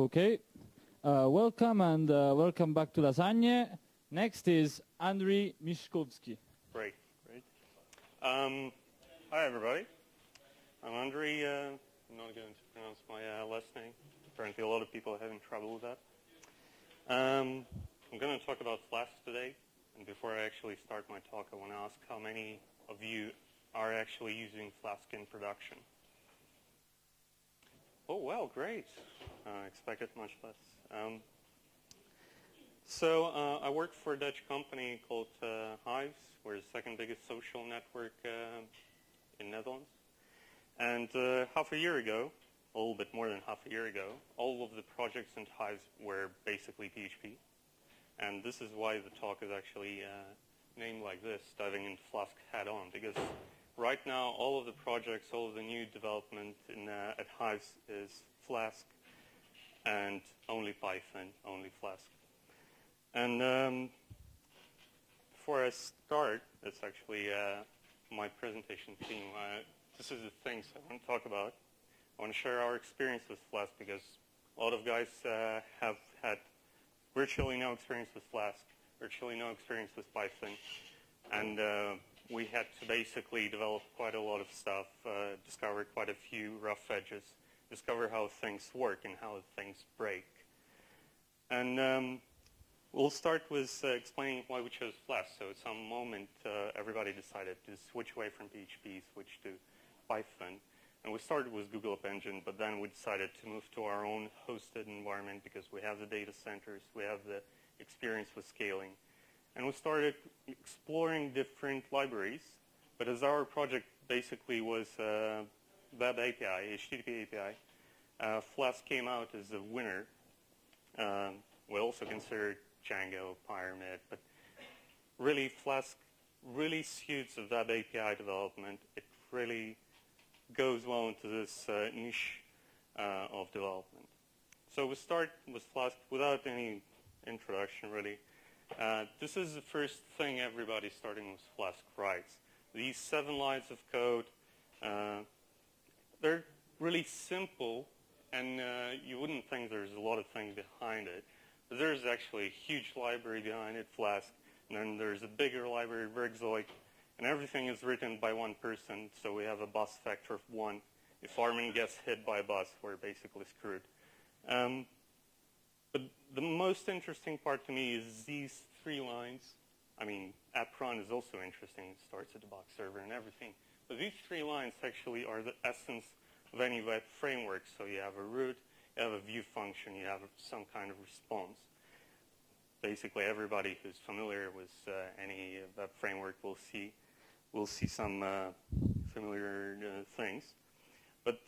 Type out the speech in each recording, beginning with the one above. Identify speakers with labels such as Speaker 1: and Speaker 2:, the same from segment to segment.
Speaker 1: Okay. Welcome and welcome back to Lasagne. Next is Andni Mishkovskyi.
Speaker 2: Great. Hi, everybody. I'm Andri. I'm not going to pronounce my last name. Apparently, a lot of people are having trouble with that. I'm going to talk about Flask today. And before I actually start my talk, I want to ask how many of you are actually using Flask in production? Oh, well, great. I expected much less. I work for a Dutch company called Hives. We're the second biggest social network in Netherlands. And half a year ago, a little bit more than half a year ago, all of the projects in Hives were basically PHP. And this is why the talk is actually named like this, diving into Flask head-on, because right now all of the projects, all of the new development at Hives is Flask and only Python, only Flask. And before I start, it's actually my presentation theme. This is the things I want to talk about. I want to share our experience with Flask because a lot of guys have had virtually no experience with Flask, virtually no experience with Python. And we had to basically develop quite a lot of stuff, discover quite a few rough edges, discover how things work and how things break. And we'll start with explaining why we chose Flask. So at some moment, everybody decided to switch away from PHP, switch to Python. And we started with Google App Engine, but then we decided to move to our own hosted environment because we have the data centers, we have the experience with scaling. And we started exploring different libraries. But as our project basically was Web API, HTTP API, Flask came out as a winner. We also considered Django, Pyramid, but really Flask really suits the Web API development. It really goes well into this niche of development. So we start with Flask without any introduction, really. This is the first thing everybody starting with Flask writes. These 7 lines of code, they're really simple, and you wouldn't think there's a lot of things behind it. But there's actually a huge library behind it, Flask, and then there's a bigger library, Vergzoid, and everything is written by one person, so we have a bus factor of 1. If Armin gets hit by a bus, we're basically screwed. But the most interesting part to me is these 3 lines. I mean, app run is also interesting. It starts at the box server and everything. But these 3 lines actually are the essence of any web framework. So you have a root, you have a view function, you have some kind of response. Basically, everybody who's familiar with any web framework will see some familiar things. But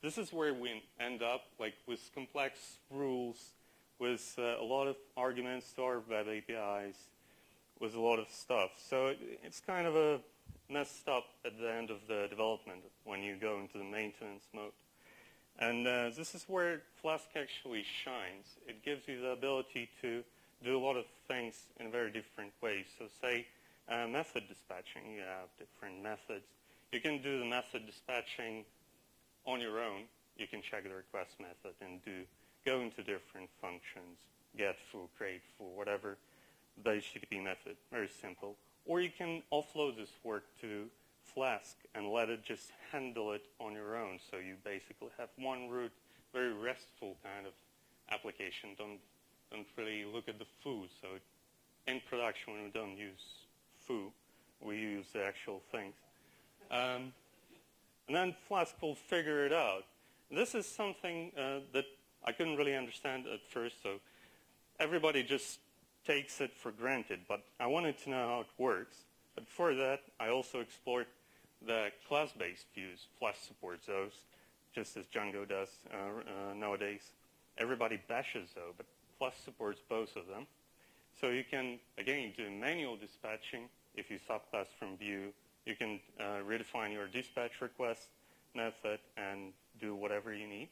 Speaker 2: this is where we end up, like with complex rules, with a lot of arguments to our web APIs, with a lot of stuff. So it's kind of a messed up at the end of the development when you go into the maintenance mode. And this is where Flask actually shines. It gives you the ability to do a lot of things in very different ways. So say method dispatching, you have different methods. You can do the method dispatching on your own. You can check the request method and go into different functions, get foo, create foo, whatever, the HTTP method, very simple. Or you can offload this work to Flask and let it just handle it on your own. So you basically have one root, very restful kind of application. Don't really look at the foo. So in production, when we don't use foo, we use the actual things. And then Flask will figure it out. This is something that I couldn't really understand at first, so everybody just takes it for granted, but I wanted to know how it works. But before that, I also explored the class-based views. Flask supports those, just as Django does nowadays. Everybody bashes though, but Flask supports both of them. So you can, again, do manual dispatching if you subclass from view. You can redefine your dispatch request method and do whatever you need.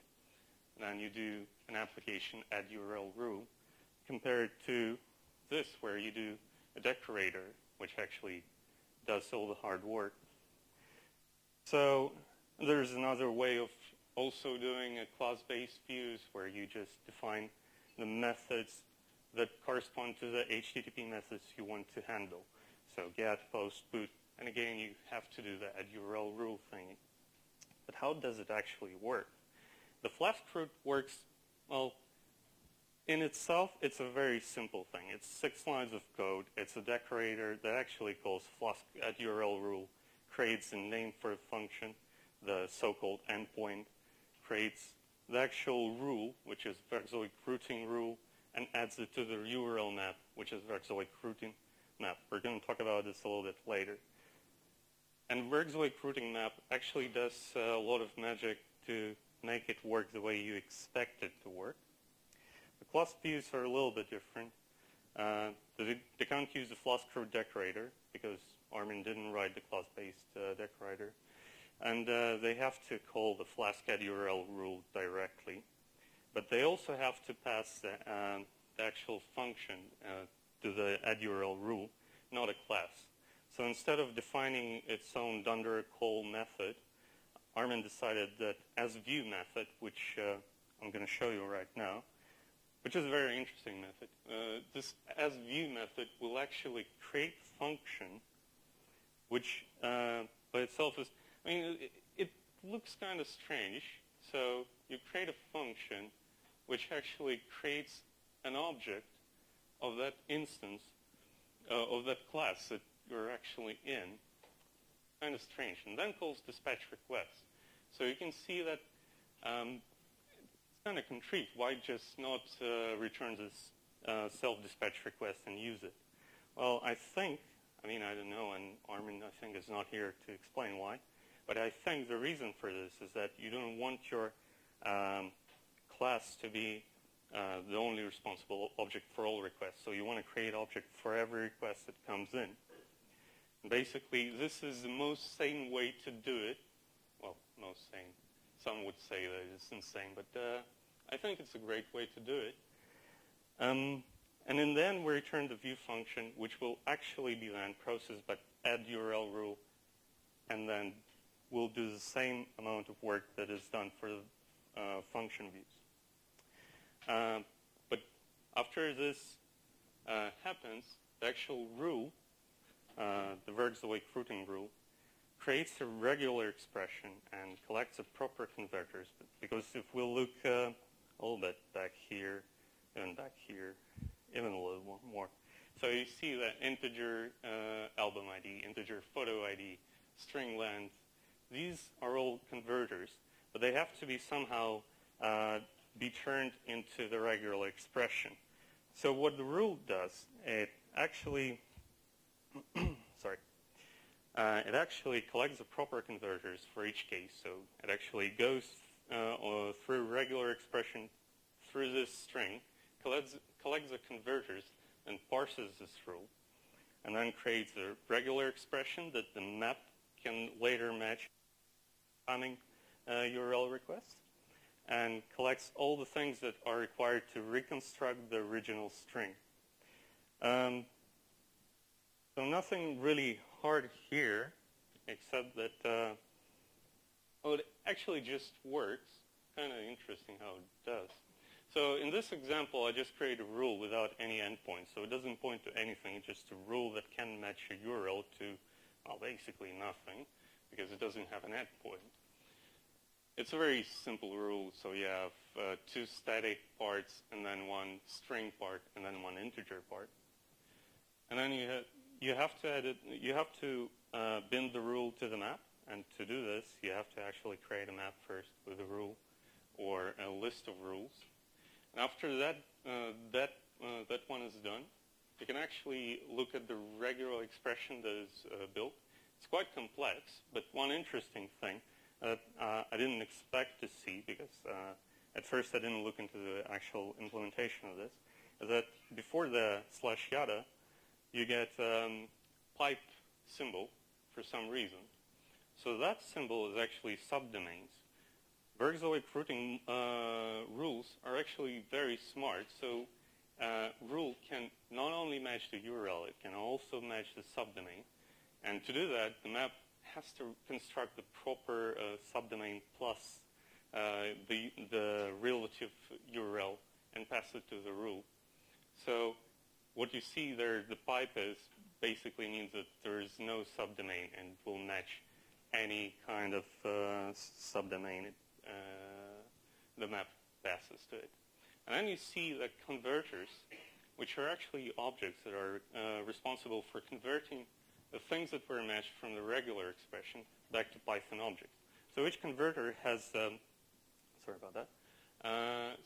Speaker 2: And then you do an application add URL rule compared to this where you do a decorator, which actually does all the hard work. So there's another way of also doing a class-based views where you just define the methods that correspond to the HTTP methods you want to handle. So get, post, boot, and again, you have to do the add URL rule thing. But how does it actually work? The Flask root works, well, in itself, it's a very simple thing. It's 6 lines of code. It's a decorator that actually calls Flask add URL rule, creates a name for a function, the so-called endpoint, creates the actual rule, which is Verkzoid routing rule, and adds it to the URL map, which is Verkzoid routing map. We're going to talk about this a little bit later. And Verkzoid routing map actually does a lot of magic to make it work the way you expect it to work. The class views are a little bit different. They can't use the Flask root decorator because Armin didn't write the class-based decorator. And they have to call the Flask add URL rule directly. But they also have to pass the actual function to the add URL rule, not a class. So instead of defining its own dunder call method, Armin decided that asView method, which I'm going to show you right now, which is a very interesting method. This asView method will actually create function, which by itself is, I mean, it looks kind of strange. So you create a function which actually creates an object of that instance, of that class that you're actually in. Kind of strange. And then calls dispatch request. So you can see that it's kind of concrete. Why just not return this self-dispatch request and use it? Well, I think, I mean, I don't know, and Armin, I think, is not here to explain why. But I think the reason for this is that you don't want your class to be the only responsible object for all requests. So you want to create object for every request that comes in. And basically, this is the most sane way to do it. Well, most sane. Some would say that it's insane, but I think it's a great way to do it. And in the end, we return the view function, which will actually be then processed by add URL rule, and then we'll do the same amount of work that is done for the function views. But after this happens, the actual rule, the Verkzoid routing rule, creates a regular expression and collects the proper converters. Because if we look a little bit back here, even a little more. So you see that integer album ID, integer photo ID, string length, these are all converters, but they have to be somehow be turned into the regular expression. So what the rule does, it actually, it actually collects the proper converters for each case. So it actually goes through regular expression through this string, collects the converters, and parses this rule, and then creates a regular expression that the map can later match spamming URL requests, and collects all the things that are required to reconstruct the original string. So nothing really hard here, except that it actually just works. Kind of interesting how it does. So in this example, I just create a rule without any endpoint. So it doesn't point to anything. It's just a rule that can match a URL to, well, basically nothing, because it doesn't have an endpoint. It's a very simple rule. So you have 2 static parts, and then 1 string part, and then 1 integer part. And then you have to add it. You have to bind the rule to the map. And to do this, you have to actually create a map first with a rule or a list of rules. And after that, that one is done, you can actually look at the regular expression that is built. It's quite complex, but one interesting thing that I didn't expect to see, because at first I didn't look into the actual implementation of this, is that before the /yada, you get pipe symbol for some reason. So that symbol is actually subdomains. Verkzoid routing rules are actually very smart. So rule can not only match the URL, it can also match the subdomain. And to do that, the map has to construct the proper subdomain plus the relative URL and pass it to the rule. So what you see there, the pipe is basically means that there is no subdomain and will match any kind of subdomain the map passes to it. And then you see the converters, which are actually objects that are responsible for converting the things that were matched from the regular expression back to Python objects. So each converter has, sorry about that.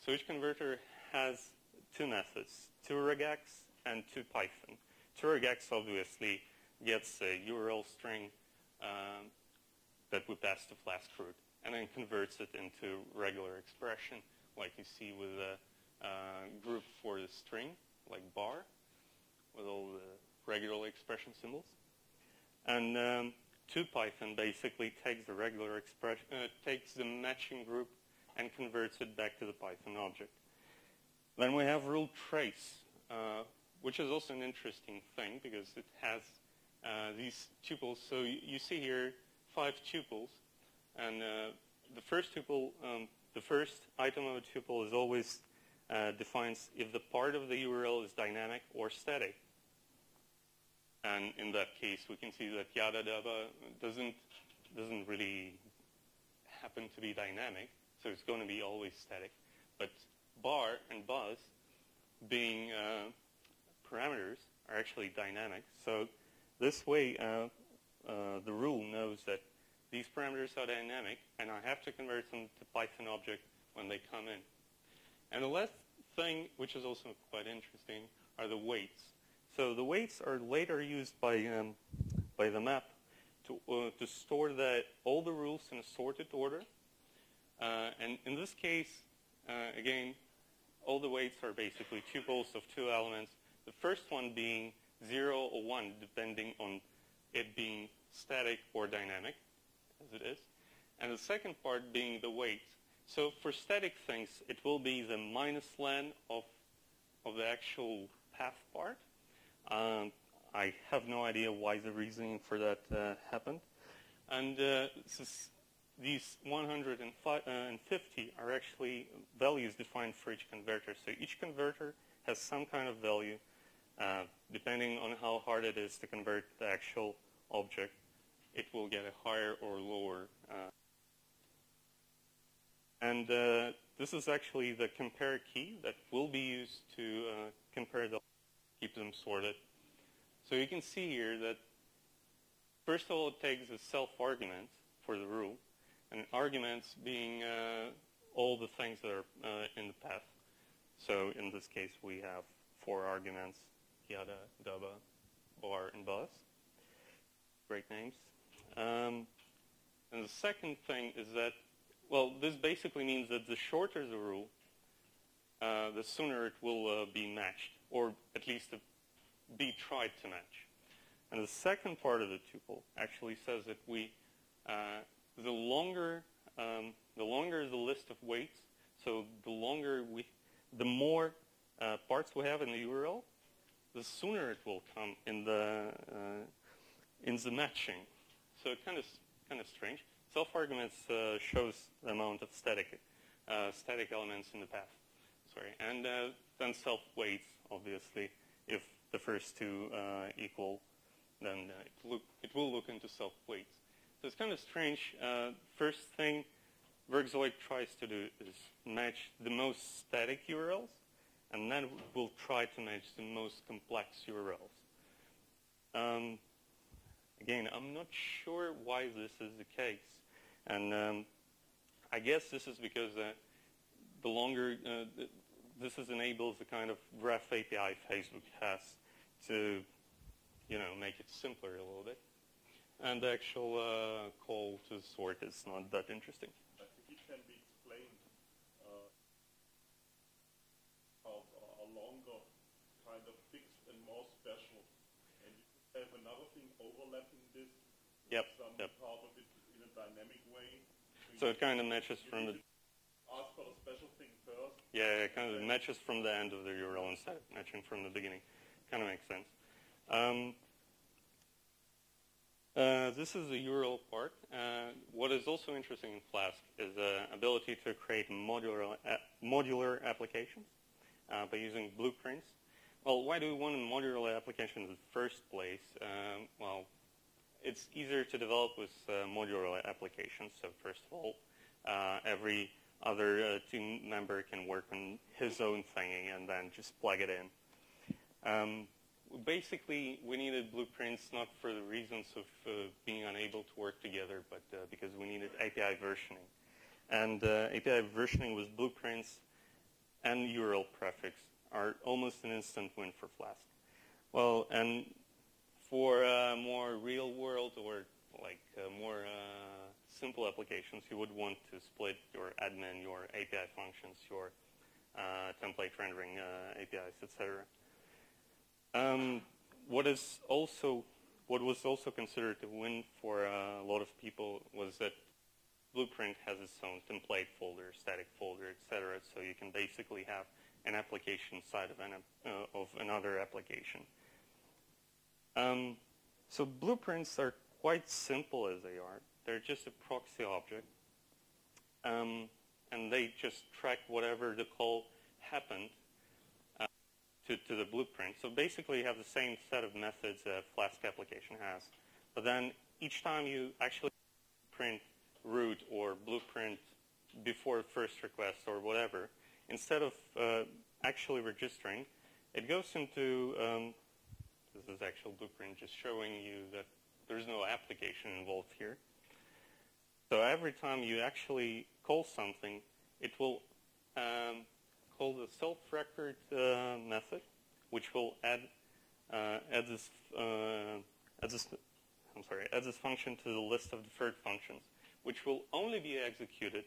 Speaker 2: So each converter has two methods, toRegex and toPython. toRegex obviously gets a URL string that we pass to Flask root and then converts it into regular expression, like you see with a group for the string, like bar, with all the regular expression symbols. And toPython basically takes the regular expression, takes the matching group and converts it back to the Python object. Then we have rule trace, which is also an interesting thing because it has these tuples. So you see here 5 tuples, and the first tuple, the first item of a tuple is always defines if the part of the URL is dynamic or static. And in that case, we can see that yada daba doesn't really happen to be dynamic, so it's going to be always static. But bar and buzz, being parameters, are actually dynamic. So this way, the rule knows that these parameters are dynamic, and I have to convert them to Python object when they come in. And the last thing, which is also quite interesting, are the weights. So the weights are later used by the map to store all the rules in a sorted order. And in this case, again, all the weights are basically tuples of 2 elements. The first one being 0 or 1, depending on it being static or dynamic, as it is. And the second part being the weight. So for static things, it will be the minus len of the actual path part. I have no idea why the reasoning for that happened. And these 150 are actually values defined for each converter. So each converter has some kind of value, depending on how hard it is to convert the actual object. It will get a higher or lower. And this is actually the compare key that will be used to compare the keep them sorted. So you can see here that first of all it takes a self-argument for the rule, and arguments being all the things that are in the path. So in this case we have 4 arguments, yada, daba, bar, and buzz. Great names. And the second thing is that, well, this basically means that the shorter the rule, the sooner it will be matched, or at least be tried to match. And the second part of the tuple actually says that the longer the list of weights, so the more parts we have in the URL, the sooner it will come in the matching. So kind of strange. Self-arguments shows the amount of static elements in the path. Sorry, and then self-weights, obviously. If the first 2 equal, then it will look into self-weights. So it's kind of strange. First thing Vergzoid tries to do is match the most static URLs, and then we'll try to match the most complex URLs. Again, I'm not sure why this is the case. And I guess this is because the longer this enables the kind of graph API Facebook has to, make it simpler a little bit. And the actual call to sort is not that interesting.
Speaker 3: I think it can be explained of a longer kind of fixed and more special. And you have another thing overlapping this.
Speaker 2: Yep.
Speaker 3: Some
Speaker 2: Yep.
Speaker 3: part of it in a dynamic way.
Speaker 2: So it kind of matches from the...
Speaker 3: Ask for a special thing first.
Speaker 2: Yeah, it kind of matches from the end of the URL instead of matching from the beginning. Kind of makes sense. This is the URL part. What is also interesting in Flask is the ability to create modular applications by using blueprints. Well, why do we want a modular application in the first place? Well, it's easier to develop with modular applications. So first of all, every other team member can work on his own thingy and then just plug it in. Basically, we needed blueprints not for the reasons of being unable to work together, but because we needed API versioning. And API versioning with blueprints and URL prefix are almost an instant win for Flask. Well, and for more real-world or like more simple applications, you would want to split your admin, your API functions, your template rendering APIs, etc. What was also considered a win for a lot of people was that Blueprint has its own template folder, static folder, etc. So you can basically have an application side of another application. So blueprints are quite simple as they are. They're just a proxy object, and they just track whatever the call happened to the blueprint. So basically you have the same set of methods a Flask application has. But then each time you actually print root or blueprint before first request or whatever, instead of actually registering, it goes into, this is actual blueprint just showing you that there's no application involved here. So every time you actually call something, it will call the self-record method, which will add this function to the list of deferred functions, which will only be executed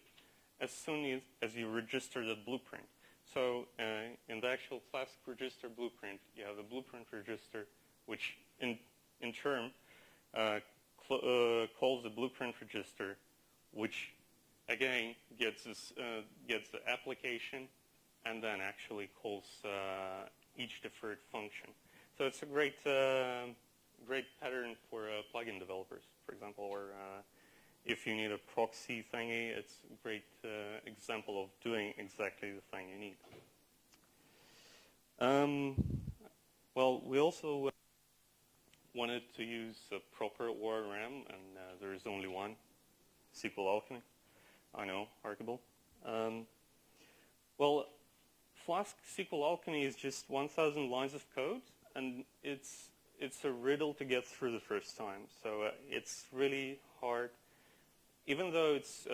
Speaker 2: as soon as you register the blueprint. So in the actual Flask register blueprint, you have a blueprint register, which in turn calls the blueprint register, which again gets the application and then actually calls each deferred function. So it's a great pattern for plugin developers, for example, or if you need a proxy thingy, it's a great example of doing exactly the thing you need. Well, we also wanted to use a proper ORM, and there is only one, SQLAlchemy. I know, arguable. Well, Flask SQLAlchemy is just 1,000 lines of code, and it's a riddle to get through the first time. So it's really hard. Even though it's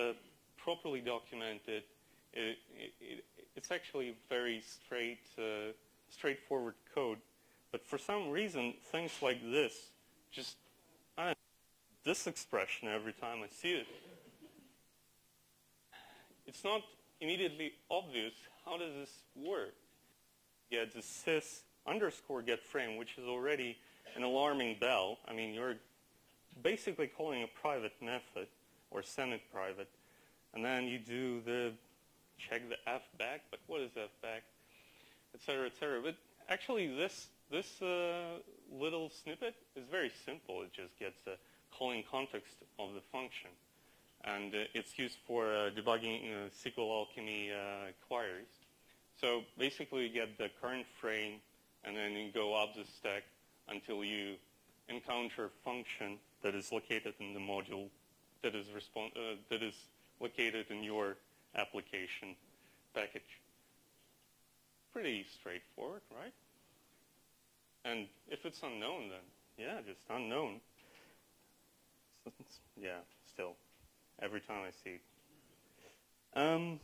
Speaker 2: properly documented, it's actually very straightforward code. But for some reason, things like this, just, I don't know, this expression every time I see it, it's not immediately obvious how does this work. Yeah, the sys underscore get frame, which is already an alarming bell. I mean, you're basically calling a private method or semi-private, and then you do the check the f back, but what is f back, etc., etc. But actually, this little snippet is very simple. It just gets the calling context of the function, and it's used for debugging SQLAlchemy queries. So basically, you get the current frame, and then you go up the stack until you encounter a function that is located in the module that is located in your application package. Pretty straightforward, right? And if it's unknown, then yeah, just unknown. Yeah, still, every time I see it.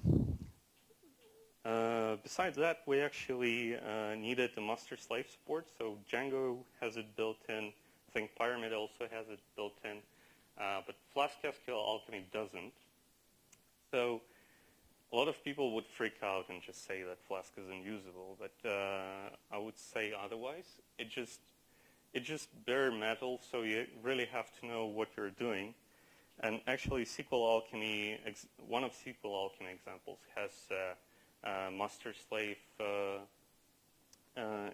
Speaker 2: Besides that, we actually needed the master-slave support. So Django has it built in. I think Pyramid also has it built in. But Flask SQLAlchemy doesn't. So a lot of people would freak out and just say that Flask is unusable. But I would say otherwise. It's just bare metal, so you really have to know what you're doing. And actually, SQLAlchemy, one of SQLAlchemy examples has master-slave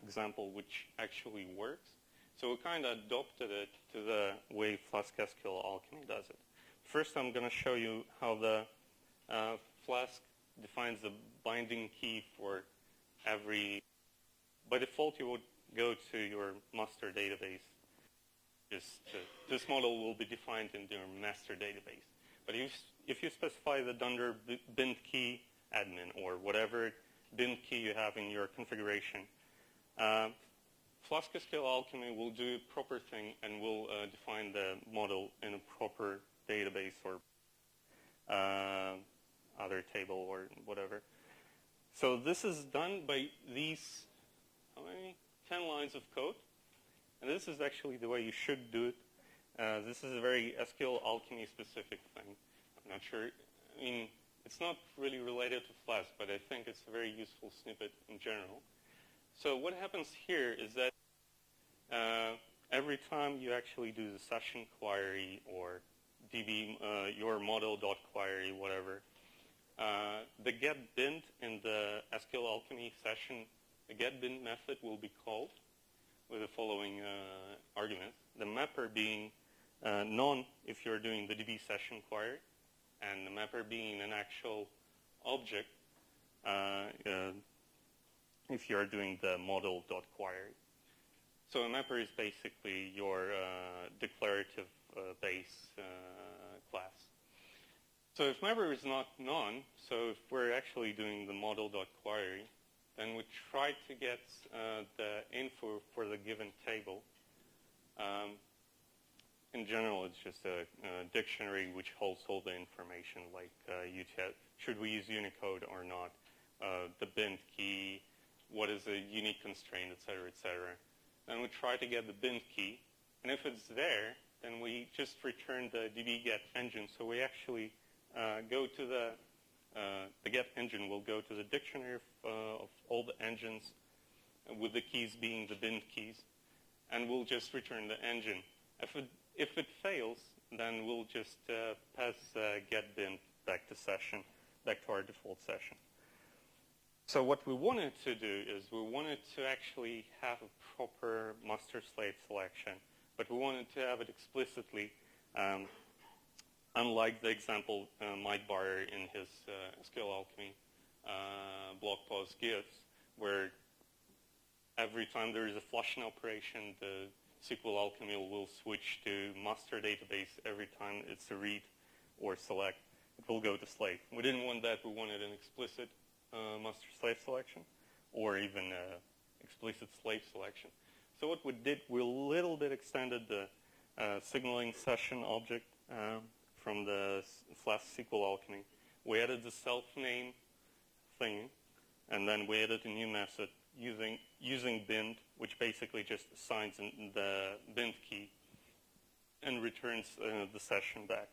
Speaker 2: example, which actually works. So we kind of adopted it to the way Flask SQLAlchemy does it. First, I'm going to show you how the Flask defines the binding key for every. By default, you would go to your master database. This model will be defined in your master database. But if you specify that under bind key admin or whatever bind key you have in your configuration, Flask SQLAlchemy will do a proper thing and will define the model in a proper database or other table or whatever. So this is done by these, how many? 10 lines of code. And this is actually the way you should do it. This is a very SQLAlchemy specific thing. I'm not sure. I mean, it's not really related to Flask, but I think it's a very useful snippet in general. So what happens here is that every time you actually do the session query or db your model.query, whatever, the getBind in the SQLAlchemy session, the getBind method will be called with the following arguments. The mapper being none if you're doing the db session query, and the mapper being an actual object if you're doing the model.query. So a mapper is basically your declarative base class. So if mapper is not none, so if we're actually doing the model.query, then we try to get the info for the given table. In general, it's just a dictionary which holds all the information, like should we use Unicode or not, the bind key, what is a unique constraint, et cetera, et cetera. Then we try to get the bind key, and if it's there, then we just return the db-get engine. So we actually go to the get engine will go to the dictionary of all the engines, with the keys being the bind keys, and we'll just return the engine. If it fails, then we'll just pass get bind back to session, back to our default session. So what we wanted to do is we wanted to actually have a proper master-slave selection, but we wanted to have it explicitly, unlike the example Mike Barr in his SQLAlchemy blog post gives, where every time there is a flushing operation, the SQLAlchemy will switch to master database every time it's a read or select. It will go to slave. We didn't want that. We wanted an explicit master-slave selection, or even explicit slave selection. So what we did, we a little bit extended the signaling session object from the Flask SQLAlchemy. We added the self-name thing, and then we added a new method using bind, which basically just assigns the bind key and returns the session back.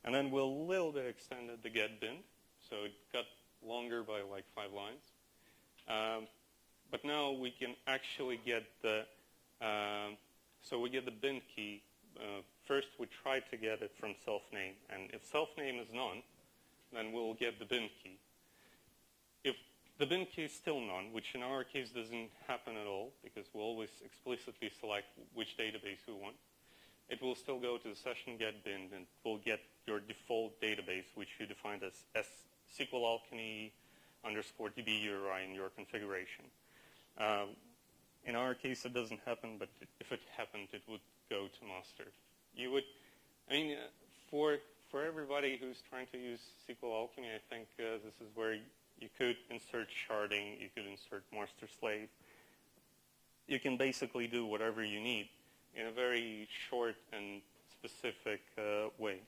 Speaker 2: And then we a little bit extended the get bind, so it got longer by like 5 lines. But now we can actually get the, so we get the bind key. First we try to get it from self-name, and if self-name is none, then we'll get the bind key. If the bind key is still none, which in our case doesn't happen at all, because we'll always explicitly select which database we want, it will still go to the session get bind, and we'll get your default database, which you defined as SQLAlchemy _DB URI in your configuration. In our case, it doesn't happen, but if it happened, it would go to master. You would, I mean, for everybody who's trying to use SQLAlchemy, I think this is where you could insert sharding, you could insert master-slave. You can basically do whatever you need in a very short and specific way.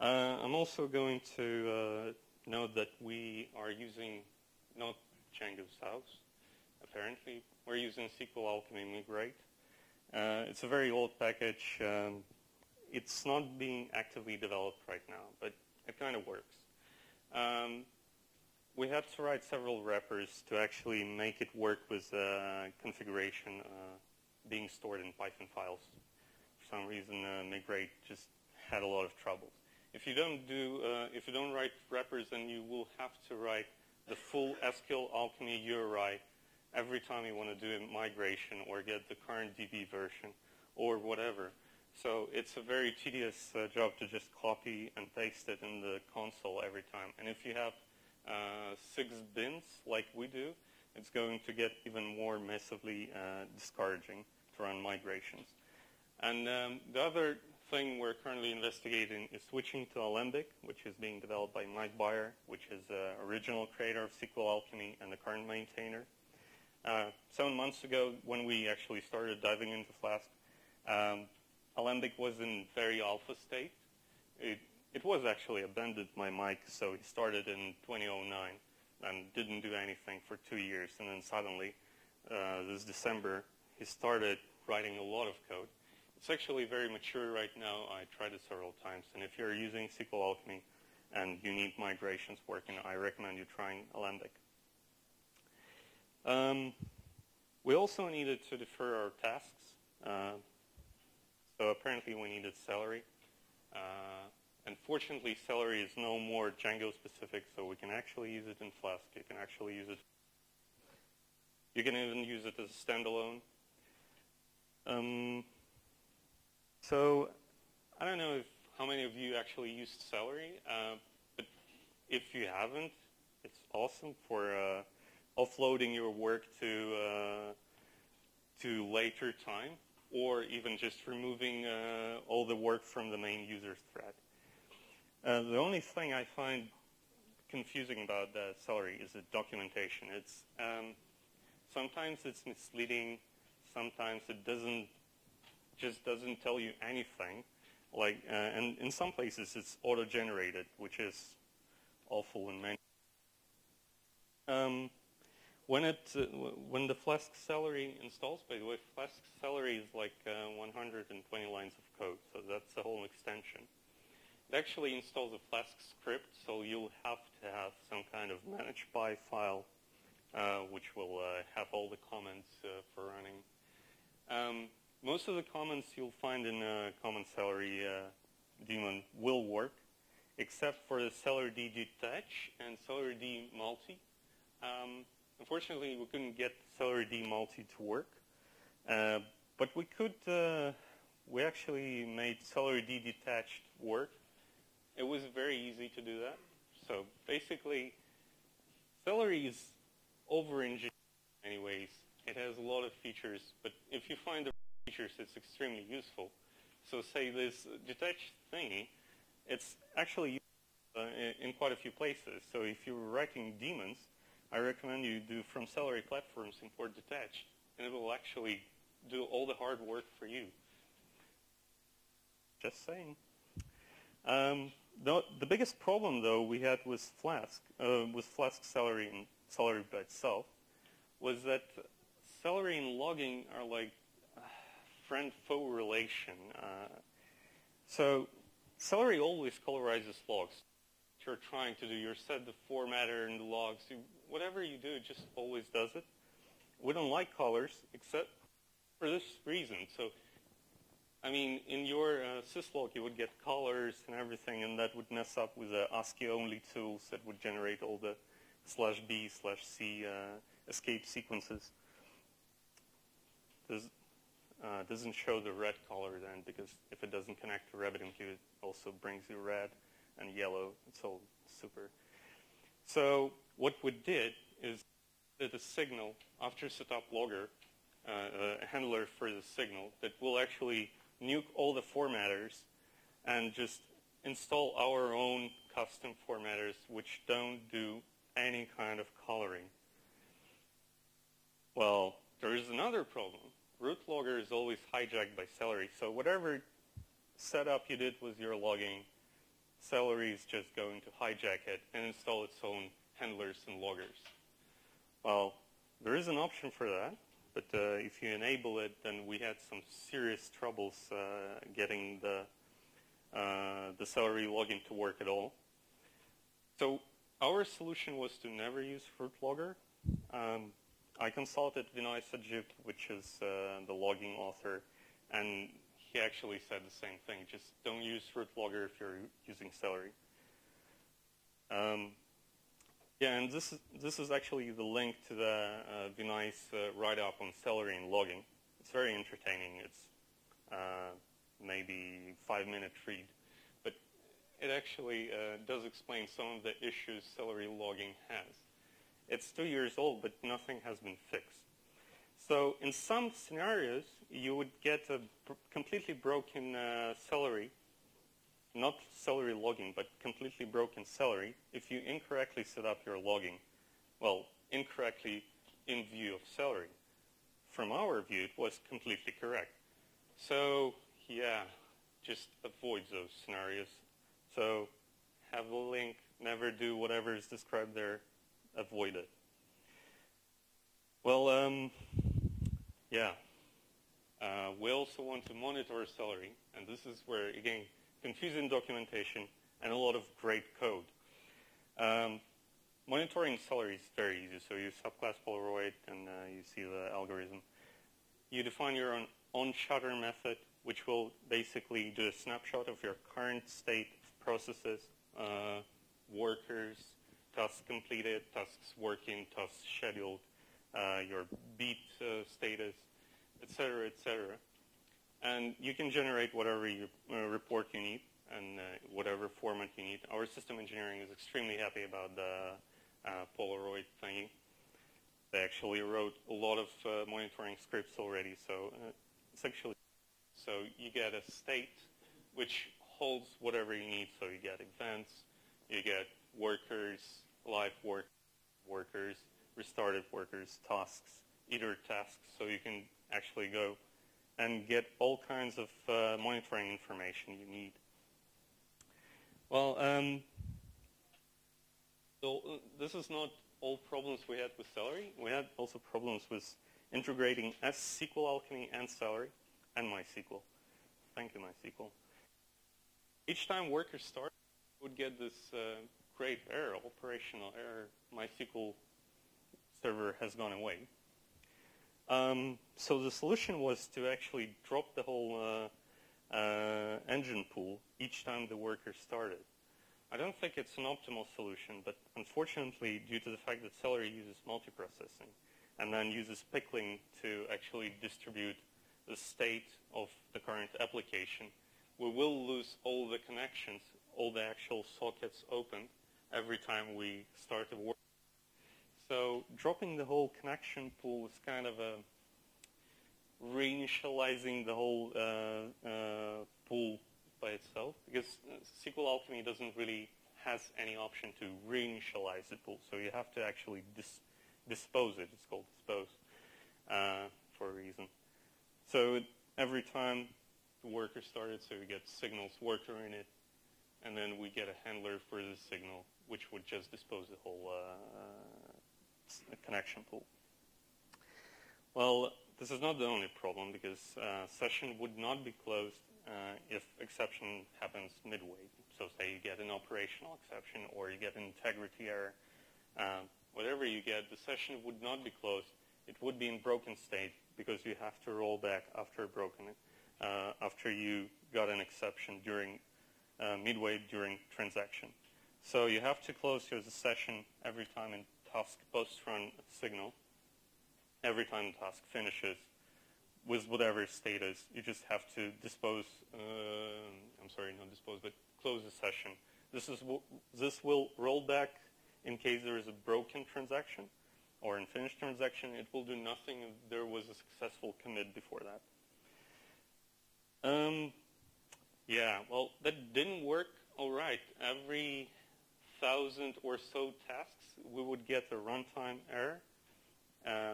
Speaker 2: I'm also going to note that we are using not Django's house, apparently. We're using SQLAlchemy Migrate. It's a very old package. It's not being actively developed right now, but it kind of works. We had to write several wrappers to actually make it work with configuration being stored in Python files. For some reason, Migrate just had a lot of troubles. If you don't write wrappers, then you will have to write the full SQLAlchemy URI every time you want to do a migration or get the current DB version or whatever. So it's a very tedious job to just copy and paste it in the console every time. And if you have 6 bins like we do, it's going to get even more massively discouraging to run migrations. And the other thing we're currently investigating is switching to Alembic, which is being developed by Mike Bayer, which is the original creator of SQLAlchemy and the current maintainer. 7 months ago, when we actually started diving into Flask, Alembic was in very alpha state. It was actually abandoned by Mike, so he started in 2009 and didn't do anything for 2 years. And then suddenly, this December, he started writing a lot of code. It's actually very mature right now. I tried it several times. And if you're using SQLAlchemy and you need migrations working, I recommend you trying Alembic. We also needed to defer our tasks. So apparently we needed Celery. Unfortunately, Celery is no more Django specific, so we can actually use it in Flask. You can actually use it. You can even use it as a standalone. So I don't know how many of you actually used Celery, but if you haven't, it's awesome for offloading your work to later time, or even just removing all the work from the main user's thread. The only thing I find confusing about Celery is the documentation. It's sometimes it's misleading, sometimes it just doesn't tell you anything. And in some places it's auto-generated, which is awful in many. When the Flask Celery installs, by the way, Flask Celery is like 120 lines of code, so that's a whole extension. It actually installs a Flask script, so you'll have to have some kind of manage.py file, which will have all the comments for running. Most of the comments you'll find in a common Celery daemon will work, except for the Celery detach and Celery multi. Unfortunately, we couldn't get Celery multi to work, but we actually made Celery detached work. It was very easy to do that. So basically, Celery is over-engineered anyways. It has a lot of features, but if you find the features, it's extremely useful. So say this detached thingy, it's actually used in quite a few places. So if you're writing daemons, I recommend you do from Celery platforms import detached, and it will actually do all the hard work for you. Just saying. The biggest problem, though, we had with Flask Celery and Celery by itself, was that Celery and logging are like friend-foe relation. So Celery always colorizes logs. What you're trying to do, you set the formatter in the logs. Whatever you do, it just always does it. We don't like colors, except for this reason. So, I mean, in your syslog, you would get colors and everything, and that would mess up with the ASCII-only tools that would generate all the /B/C escape sequences. This doesn't show the red color then, because if it doesn't connect to RabbitMQ, it also brings you red and yellow. It's all super. So what we did is that a signal after setup logger, a handler for the signal that will actually nuke all the formatters and just install our own custom formatters which don't do any kind of coloring. Well, there is another problem. Root logger is always hijacked by Celery. So whatever setup you did with your logging, Celery is just going to hijack it and install its own handlers and loggers. Well, there is an option for that, but if you enable it, then we had some serious troubles getting the Celery logging to work at all. So our solution was to never use root logger. I consulted Vinay Sajib, which is the logging author, and he actually said the same thing. Just don't use root logger if you're using Celery. Yeah, and this is actually the link to the Vinay's write-up on Celery and logging. It's very entertaining. It's maybe 5-minute read, but it actually does explain some of the issues Celery logging has. It's 2 years old, but nothing has been fixed. So in some scenarios, you would get a completely broken Celery, not Celery logging, but completely broken Celery if you incorrectly set up your logging. Well, incorrectly in view of Celery. From our view, it was completely correct. So, yeah, just avoid those scenarios. So, have a link, never do whatever is described there, avoid it. Well, yeah. We also want to monitor Celery, and this is where, again, confusing documentation and a lot of great code. Monitoring Celery is very easy. So you subclass Polaroid, and you see the algorithm. You define your own on-shutter method, which will basically do a snapshot of your current state of processes, workers, tasks completed, tasks working, tasks scheduled, your beat status, etc., etc. And you can generate whatever report you need and whatever format you need. Our system engineering is extremely happy about the Polaroid thingy. They actually wrote a lot of monitoring scripts already, so it's actually so you get a state which holds whatever you need. So you get events, you get workers, live workers, restarted workers, tasks, either tasks, so you can actually go and get all kinds of monitoring information you need. Well, so this is not all problems we had with Celery. We had also problems with integrating SQLAlchemy and Celery and MySQL. Thank you, MySQL. Each time workers start, we would get this great error, operational error, MySQL server has gone away. So the solution was to actually drop the whole engine pool each time the worker started. I don't think it's an optimal solution, but unfortunately, due to the fact that Celery uses multiprocessing and then uses pickling to actually distribute the state of the current application, we will lose all the connections, all the actual sockets open every time we start a work. So dropping the whole connection pool is kind of a reinitializing the whole pool by itself, because SQLAlchemy doesn't really has any option to reinitialize the pool. So you have to actually dispose it. It's called dispose for a reason. So every time the worker started, so we get signals worker in it, and then we get a handler for the signal, which would just dispose the whole connection pool. Well, this is not the only problem, because session would not be closed if exception happens midway. So say you get an operational exception or you get an integrity error. Whatever you get, the session would not be closed. It would be in broken state because you have to roll back after after you got an exception during midway during transaction. So you have to close your session every time in task post-run signal. Every time the task finishes with whatever status, you just have to dispose, I'm sorry, not dispose, but close the session. This will roll back in case there is a broken transaction or unfinished transaction. It will do nothing if there was a successful commit before that. Yeah, well, that didn't work all right. Every 1,000 or so tasks, we would get a runtime error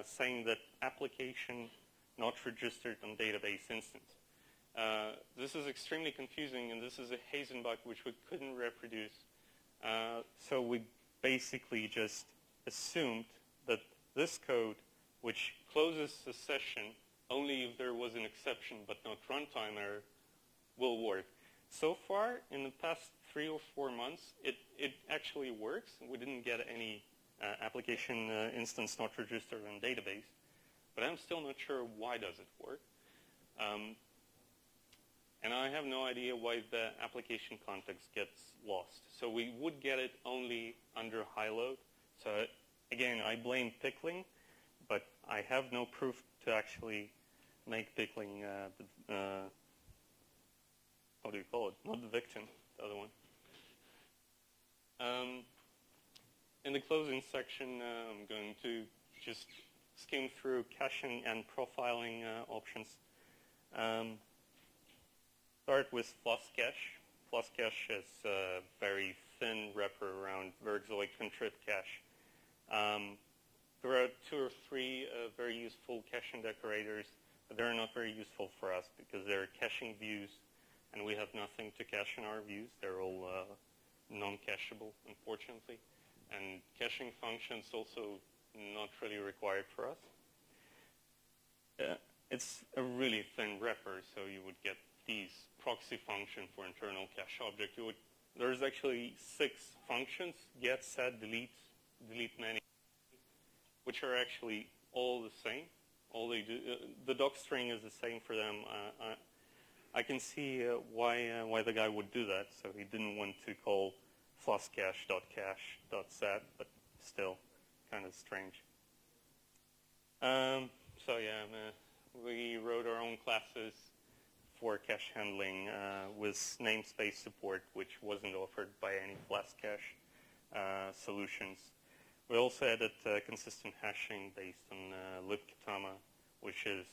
Speaker 2: saying that application not registered on database instance. This is extremely confusing, and this is a Hazen bug which we couldn't reproduce. So we basically just assumed that this code, which closes the session only if there was an exception but not runtime error, will work. So far, in the past 3 or 4 months, it actually works. We didn't get any application instance not registered on database. But I'm still not sure why does it work. And I have no idea why the application context gets lost. So we would get it only under high load. So again, I blame pickling, but I have no proof to actually make pickling, how do you call it? Not the victim, the other one. In the closing section, I'm going to just skim through caching and profiling options. Start with Flask cache. Flask cache is a very thin wrapper around Vergzoid contrib cache. There are 2 or 3 very useful caching decorators, but they're not very useful for us because they're caching views, and we have nothing to cache in our views. They're all non-cacheable, unfortunately. And caching functions also not really required for us. It's a really thin wrapper, so you would get these proxy function for internal cache object. There's actually 6 functions: get, set, delete many, which are actually all the same. All they do, the doc string is the same for them. I can see why the guy would do that. So he didn't want to call flaskcache.cache.set, but still kind of strange. So yeah, we wrote our own classes for cache handling with namespace support, which wasn't offered by any Flask cache solutions. We also added consistent hashing based on libkatama, which is,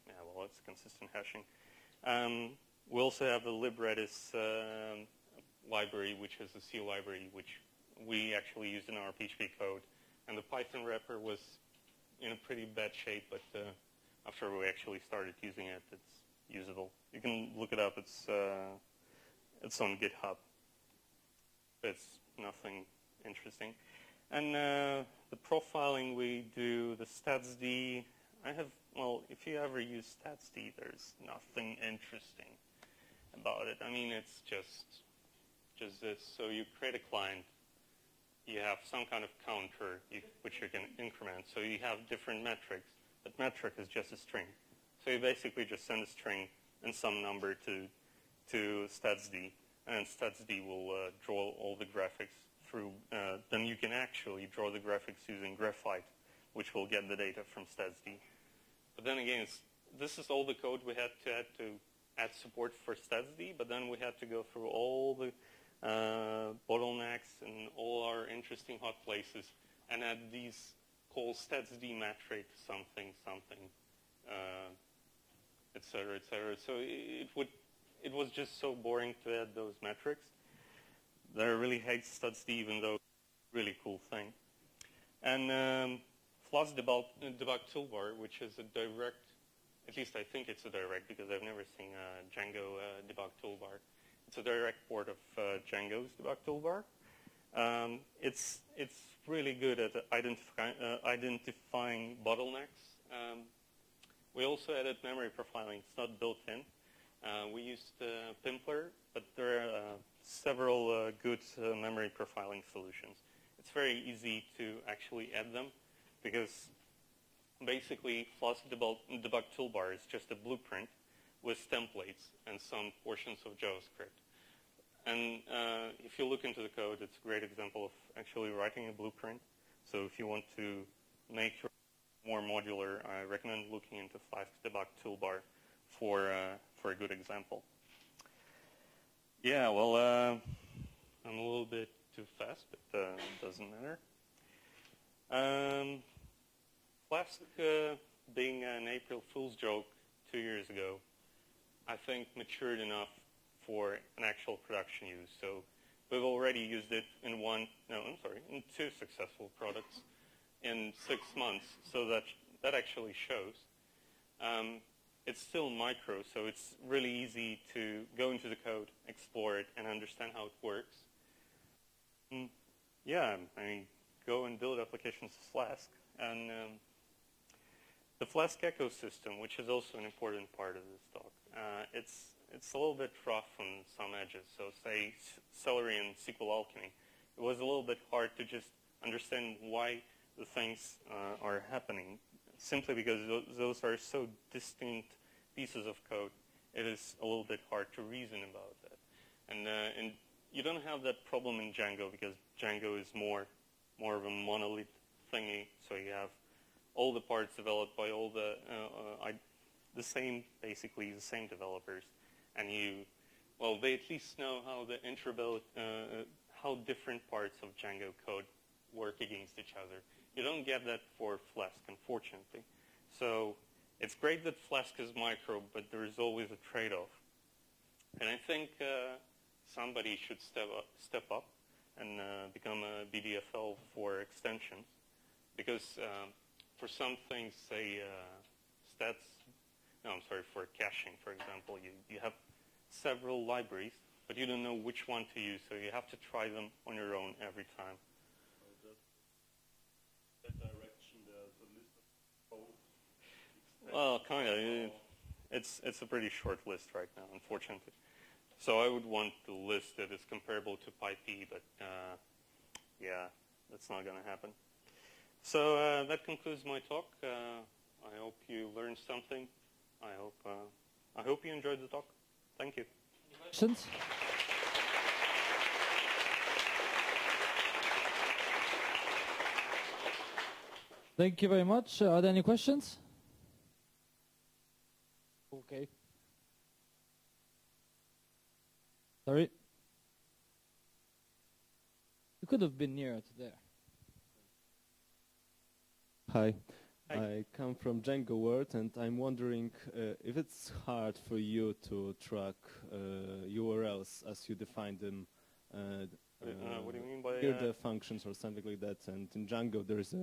Speaker 2: well, it's consistent hashing. We also have a libredis library, which is a C library, which we actually used in our PHP code. And the Python wrapper was in a pretty bad shape, but after we actually started using it, it's usable. You can look it up. It's on GitHub. It's nothing interesting. And the profiling we do, the statsd, well, if you ever use statsd, there's nothing interesting about it. I mean, it's just this. So you create a client. You have some kind of counter which you can increment. So you have different metrics. That metric is just a string. So you basically just send a string and some number to statsd, and statsd will draw all the graphics through. Then you can actually draw the graphics using Graphite, which will get the data from statsd. But then again, this is all the code we had to add support for statsd, but then we had to go through all the bottlenecks and all our interesting hot places and add these call statsd metric something, etc., etc. So it was just so boring to add those metrics that I really hate statsd, even though it's a really cool thing. And Flask debug toolbar, which is a direct, at least I think it's a direct because I've never seen a Django debug toolbar. It's a direct port of Django's debug toolbar. It's really good at identifying bottlenecks. We also added memory profiling. It's not built in. We used Pimpler, but there are several good memory profiling solutions. It's very easy to actually add them because basically Flask debug toolbar is just a blueprint with templates and some portions of JavaScript. And if you look into the code, it's a great example of actually writing a blueprint. So if you want to make your more modular, I recommend looking into Flask debug toolbar for a good example. Yeah, well, I'm a little bit too fast, but it doesn't matter. Flask being an April Fool's joke 2 years ago, I think matured enough for an actual production use. So we've already used it in in 2 successful products in 6 months. So that actually shows. It's still micro, so it's really easy to go into the code, explore it, and understand how it works. Yeah, I mean, go and build applications with Flask. And the Flask ecosystem, which is also an important part of this talk, it's a little bit rough on some edges. So say Celery and SQLAlchemy, it was a little bit hard to just understand why the things are happening. Simply because those are so distinct pieces of code, it is a little bit hard to reason about that. And you don't have that problem in Django because Django is more more of a monolith thingy. So you have all the parts developed by all the same developers, and they at least know how the how different parts of Django code work against each other. You don't get that for Flask, unfortunately. So it's great that Flask is micro, but there is always a trade-off. And I think somebody should step up and become a BDFL for extensions, because for some things, say for caching, for example, you have several libraries, but you don't know which one to use, so you have to try them on your own every time.
Speaker 3: That direction, there's a list of both.
Speaker 2: Well, kind of. It's a pretty short list right now, unfortunately. So I would want the list that is comparable to PyP, but yeah, that's not going to happen. So that concludes my talk. I hope you learned something. I hope you enjoyed the talk. Thank you.
Speaker 1: Questions? Thank you very much. Are there any questions? Okay. Sorry. You could have been nearer to there.
Speaker 4: Hi.
Speaker 2: Hi.
Speaker 4: I come from Django World, and I'm wondering if it's hard for you to track URLs as you define them.
Speaker 2: What do you mean by
Speaker 4: here the functions or something like that, and in Django there is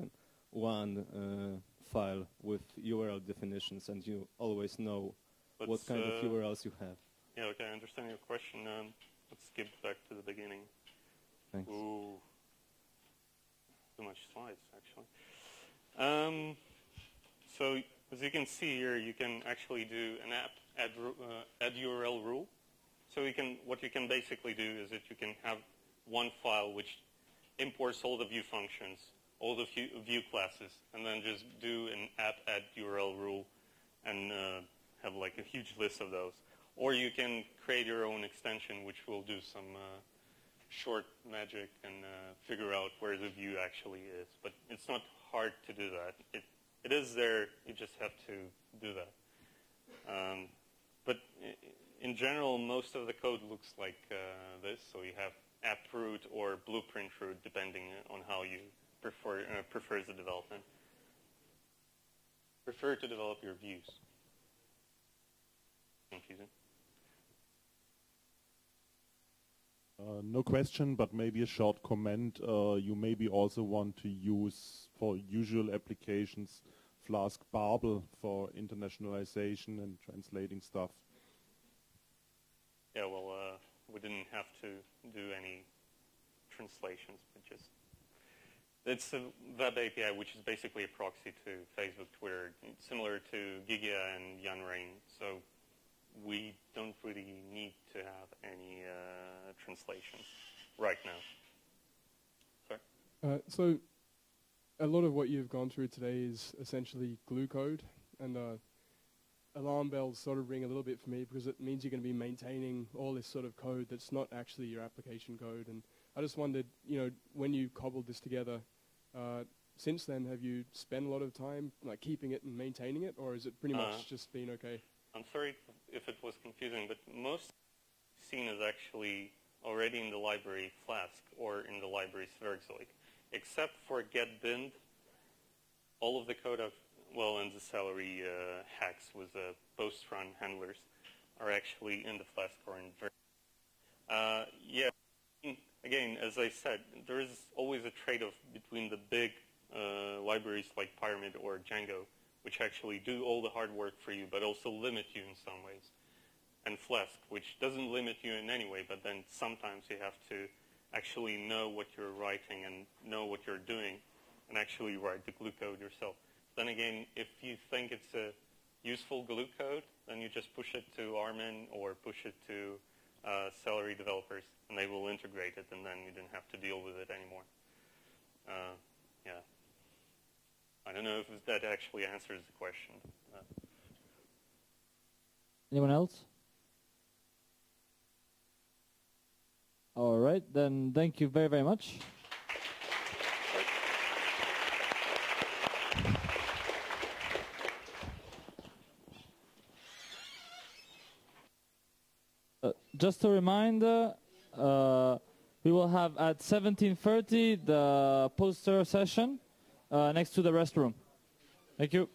Speaker 4: one file with URL definitions, and you always know what kind of URLs you have.
Speaker 2: Yeah, okay, I understand your question. Let's skip back to the beginning.
Speaker 4: Thanks.
Speaker 2: Ooh, too much slides, actually. So as you can see here, you can actually do an add URL rule. So what you can basically do is that you can have one file which imports all the view functions, all the view classes, and then just do an add URL rule and have like a huge list of those. Or you can create your own extension which will do some short magic and figure out where the view actually is. But it's not hard to do that. It is there, you just have to do that. But in general, most of the code looks like this. So you have app root or blueprint root, depending on how you prefers the development. Prefer to develop your views. Confusing.
Speaker 3: No question, but maybe a short comment. You maybe also want to use for usual applications Flask Babel for internationalization and translating stuff.
Speaker 2: Yeah, well, we didn't have to do any translations, but just it's a web API, which is basically a proxy to Facebook, Twitter, similar to Giga and Yanrain. So we don't really need to have any translations right now. Sorry?
Speaker 5: So a lot of what you've gone through today is essentially glue code, and alarm bells sort of ring a little bit for me because it means you're going to be maintaining all this sort of code that's not actually your application code. And I just wondered, when you cobbled this together, since then, have you spent a lot of time like keeping it and maintaining it, or is it pretty much just been okay?
Speaker 2: I'm sorry if it was confusing, but most scene is actually already in the library Flask or in the library Zwergzeug. Except for get bind, all of the code of, and the Celery hacks with post-run handlers are actually in the Flask or in Zwergzeug. Yeah, again, as I said, there is always a trade-off between the big libraries like Pyramid or Django, which actually do all the hard work for you, but also limit you in some ways. And Flask, which doesn't limit you in any way, but then sometimes you have to actually know what you're writing and know what you're doing and actually write the glue code yourself. Then again, if you think it's a useful glue code, then you just push it to Armin or push it to Celery developers, and they will integrate it, and then you don't have to deal with it anymore. Yeah. I don't know if that actually answers the question.
Speaker 1: Anyone else? All right, then thank you very, very much.
Speaker 2: Right.
Speaker 1: Just a reminder, we will have at 17:30 the poster session next to the restroom. Thank you.